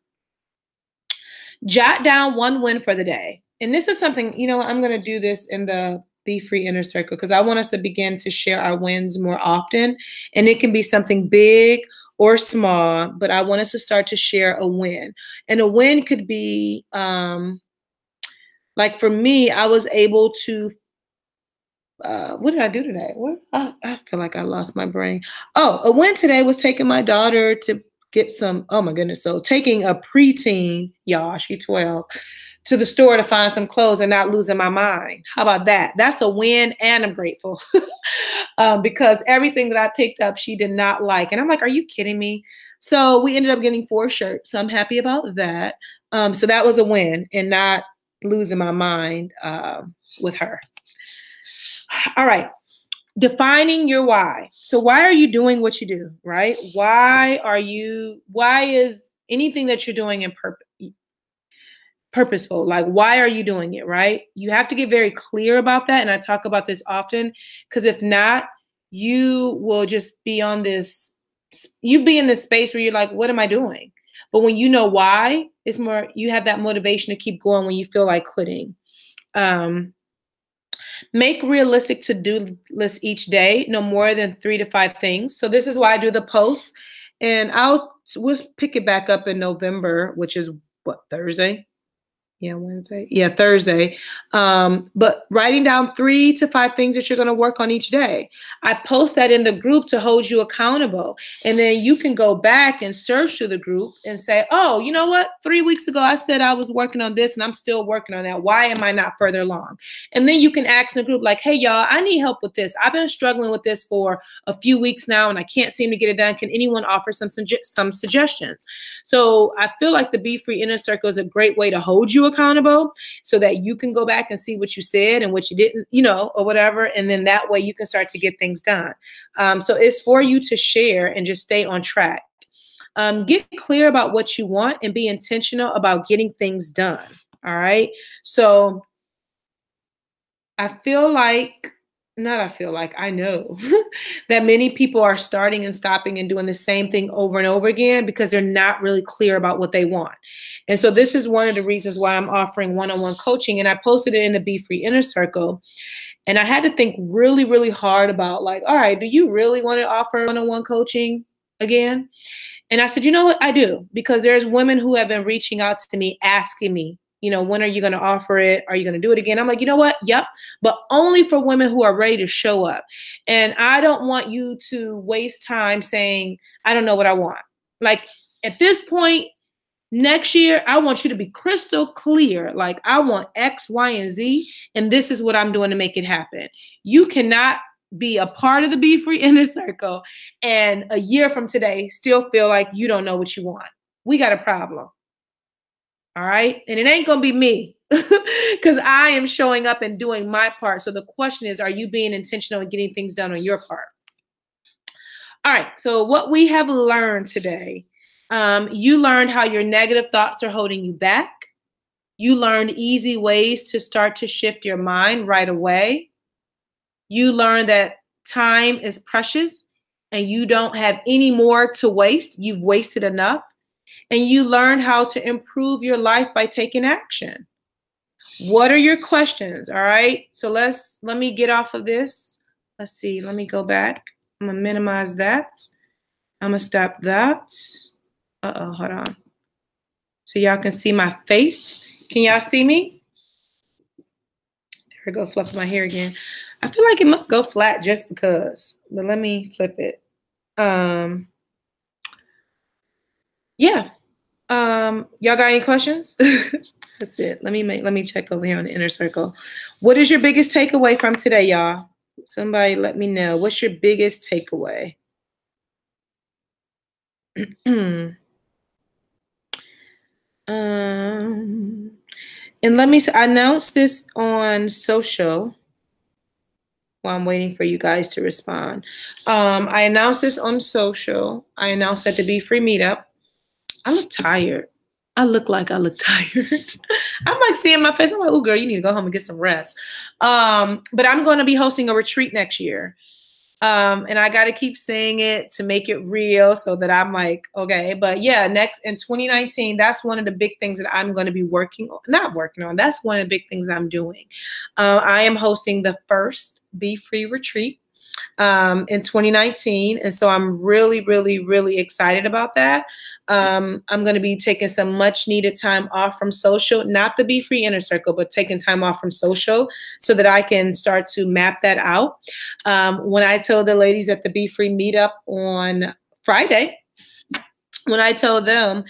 Jot down one win for the day. And this is something, I'm going to do this in the Be Free Inner Circle because I want us to begin to share our wins more often. And it can be something big or small, but I want us to start to share a win. And a win could be, like for me, I was able to, what did I do today? I feel like I lost my brain. Oh, a win today was taking my daughter to get some, oh my goodness. So taking a preteen, y'all, she's 12, to the store to find some clothes and not losing my mind. How about that? That's a win, and I'm grateful because everything that I picked up, she did not like. And I'm like, are you kidding me? So we ended up getting 4 shirts. So I'm happy about that. So that was a win and not losing my mind with her. All right. Defining your why. So why are you doing what you do, right? Why is anything that you're doing in purposeful? Like, why are you doing it, right? You have to get very clear about that. And I talk about this often because if not, you will just be on this, you be in this space where you're like, what am I doing? But when you know why, it's more, you have that motivation to keep going when you feel like quitting. Um, Make realistic to-do lists each day, no more than 3 to 5 things. So this is why I do the posts, and we'll pick it back up in November, which is what, Thursday? Yeah, Wednesday. Yeah, Thursday. But writing down 3 to 5 things that you're going to work on each day. I post that in the group to hold you accountable. And then you can go back and search through the group and say, oh, you know what? 3 weeks ago, I said I was working on this and I'm still working on that. Why am I not further along? And then you can ask the group like, hey, y'all, I need help with this. I've been struggling with this for a few weeks now and I can't seem to get it done. Can anyone offer some suggestions? So I feel like the Be Free Inner Circle is a great way to hold you accountable so that you can go back and see what you said and what you didn't, or whatever. And then that way you can start to get things done. So it's for you to share and just stay on track. Get clear about what you want and be intentional about getting things done. All right. So I know that many people are starting and stopping and doing the same thing over and over again because they're not really clear about what they want. And so this is one of the reasons why I'm offering one-on-one coaching. And I posted it in the Be Free Inner Circle. And I had to think really, really hard about like, all right, do you really want to offer one-on-one coaching again? And I said, you know what? I do, because there's women who have been reaching out to me, asking me, when are you going to offer it? Are you going to do it again? I'm like, you know what? Yep. But only for women who are ready to show up. And I don't want you to waste time saying, I don't know what I want. Like at this point, next year, I want you to be crystal clear. Like I want X, Y, and Z, and this is what I'm doing to make it happen. You cannot be a part of the Be Free Inner Circle and a year from today still feel like you don't know what you want. We got a problem. All right. And it ain't going to be me because I am showing up and doing my part. So the question is, are you being intentional and getting things done on your part? All right. So what we have learned today, you learned how your negative thoughts are holding you back. You learned easy ways to start to shift your mind right away. You learned that time is precious and you don't have any more to waste. You've wasted enough. And you learn how to improve your life by taking action. What are your questions? All right. So let me get off of this. Let's see. Let me go back. I'm going to minimize that. I'm going to stop that. Hold on. So y'all can see my face. Can y'all see me? There we go. Fluff my hair again. I feel like it must go flat just because, but let me flip it. Yeah. Y'all got any questions? That's it. Let me check over here on the inner circle. What is your biggest takeaway from today, y'all? Somebody let me know. What's your biggest takeaway? And let me announce this on social while I'm waiting for you guys to respond. I announced this on social. I announced at the Be Free meetup. I look tired. I look tired. I'm like seeing my face. I'm like, oh, girl, you need to go home and get some rest. But I'm going to be hosting a retreat next year. And I got to keep saying it to make it real so that I'm like, okay. But yeah, next in 2019, that's one of the big things that I'm going to be not working on. That's one of the big things I'm doing. I am hosting the first Be Free retreat in 2019. And so I'm really, really, really excited about that. I'm going to be taking some much needed time off from social, not the Be Free Inner Circle, but taking time off from social so that I can start to map that out. When I told the ladies at the Be Free meetup on Friday, when I told them,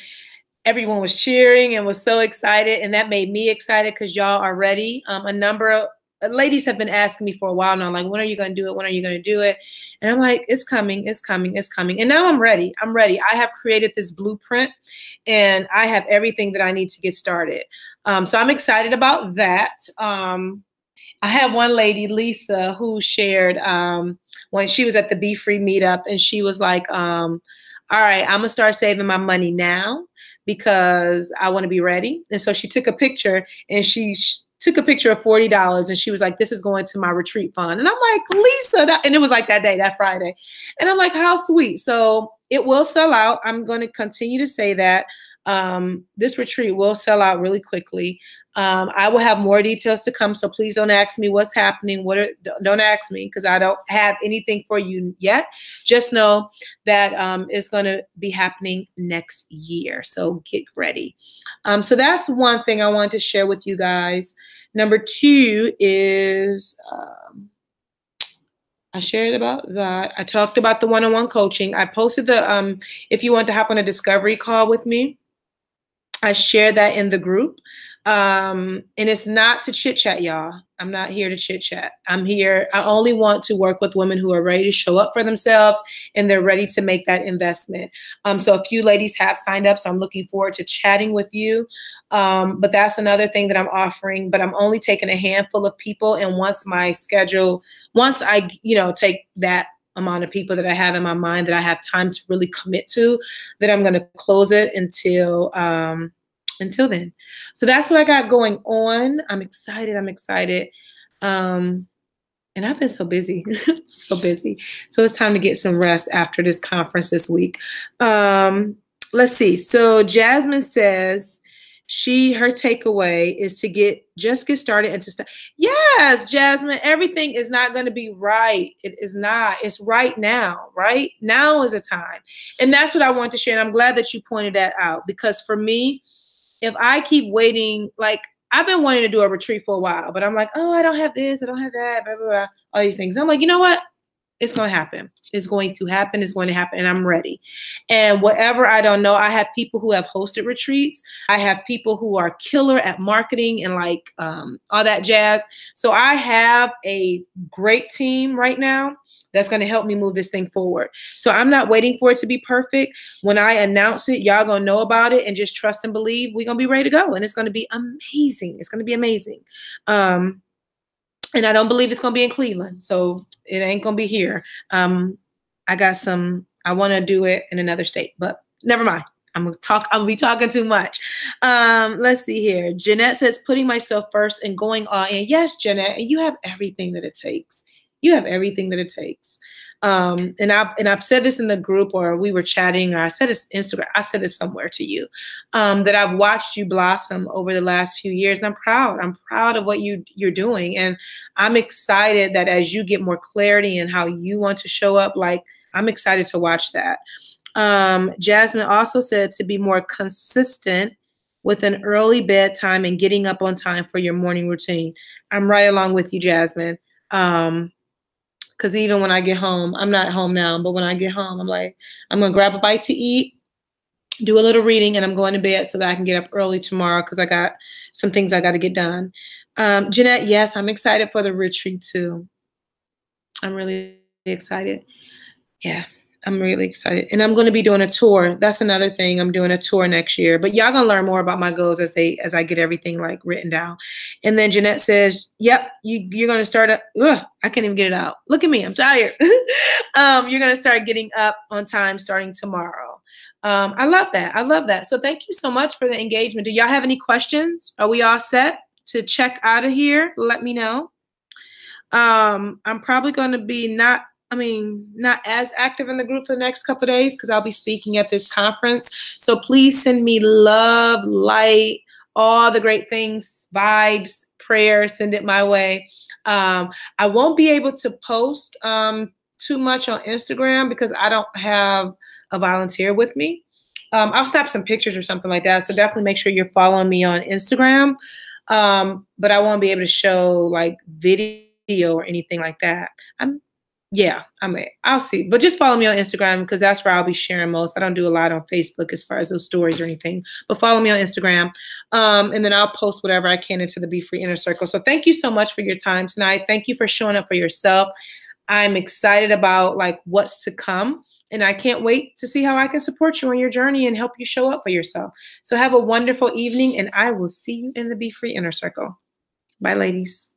everyone was cheering and was so excited. And that made me excited because y'all are ready. A number of ladies have been asking me for a while now, like, when are you going to do it? When are you going to do it? And I'm like, it's coming, it's coming, it's coming. And now I'm ready. I'm ready. I have created this blueprint and I have everything that I need to get started. So I'm excited about that. I had one lady, Lisa, who shared when she was at the Be Free meetup, and she was like, all right, I'm going to start saving my money now because I want to be ready. And so she took a picture and she took a picture of $40 and she was like, this is going to my retreat fund. And I'm like, Lisa, and it was like that day, that Friday. And I'm like, how sweet. So it will sell out. I'm going to continue to say that. This retreat will sell out really quickly. I will have more details to come, so please don't ask me what's happening. Don't ask me because I don't have anything for you yet. Just know that it's going to be happening next year, so get ready. So that's one thing I wanted to share with you guys. Number two is I shared about that. I talked about the one-on-one coaching. I posted the if you want to hop on a discovery call with me, I share that in the group. And it's not to chit chat, y'all. I'm not here to chit chat. I'm here. I only want to work with women who are ready to show up for themselves and they're ready to make that investment. So a few ladies have signed up, so I'm looking forward to chatting with you. But that's another thing that I'm offering, but I'm only taking a handful of people. And once I, take that amount of people that I have in my mind that I have time to really commit to, that I'm going to close it until then. So that's what I got going on. I'm excited. And I've been so busy, so busy. So it's time to get some rest after this conference this week. Let's see. So Jasmine says her takeaway is to just get started and to start. Yes, Jasmine, everything is not going to be right. It is not. It's right now. Right now is a time. And that's what I want to share. And I'm glad that you pointed that out, because for me, if I keep waiting, like I've been wanting to do a retreat for a while, but I'm like, oh, I don't have this, I don't have that, blah, blah, blah, all these things. I'm like, you know what? It's going to happen. It's going to happen. It's going to happen. And I'm ready. And whatever I don't know, I have people who have hosted retreats. I have people who are killer at marketing and like all that jazz. So I have a great team right now that's going to help me move this thing forward. So I'm not waiting for it to be perfect. When I announce it, y'all going to know about it and just trust and believe we're going to be ready to go. And it's going to be amazing. It's going to be amazing. And I don't believe it's going to be in Cleveland. So it ain't going to be here. I want to do it in another state, but never mind. I'm going to be talking too much. Let's see here. Jeanette says, putting myself first and going all in. Yes, Jeanette, and you have everything that it takes. You have everything that it takes. And I've said this in the group, or we were chatting, or I said this Instagram, I said this somewhere to you, that I've watched you blossom over the last few years. And I'm proud. I'm proud of what you're doing. And I'm excited that as you get more clarity in how you want to show up, like I'm excited to watch that. Jasmine also said to be more consistent with an early bedtime and getting up on time for your morning routine. I'm right along with you, Jasmine. Because even when I get home, I'm not home now, but when I get home, I'm like, I'm going to grab a bite to eat, do a little reading, and I'm going to bed so that I can get up early tomorrow because I got some things I got to get done. Jeanette, yes, I'm excited for the retreat too. I'm really excited. Yeah, I'm really excited. And I'm going to be doing a tour. That's another thing. I'm doing a tour next year. But y'all going to learn more about my goals as I get everything like written down. And then Jeanette says, yep, you're going to start up. I can't even get it out. Look at me. I'm tired. You're going to start getting up on time starting tomorrow. I love that. I love that. So thank you so much for the engagement. Do y'all have any questions? Are we all set to check out of here? Let me know. I'm probably going to be not as active in the group for the next couple of days because I'll be speaking at this conference. So please send me love, light, all the great things, vibes, prayers, send it my way. I won't be able to post too much on Instagram because I don't have a volunteer with me. I'll snap some pictures or something like that. So definitely make sure you're following me on Instagram. But I won't be able to show like video or anything like that. I'll see. But just follow me on Instagram because that's where I'll be sharing most. I don't do a lot on Facebook as far as those stories or anything. But follow me on Instagram. And then I'll post whatever I can into the Be Free Inner Circle. So thank you so much for your time tonight. Thank you for showing up for yourself. I'm excited about like what's to come. And I can't wait to see how I can support you on your journey and help you show up for yourself. So have a wonderful evening, and I will see you in the Be Free Inner Circle. Bye, ladies.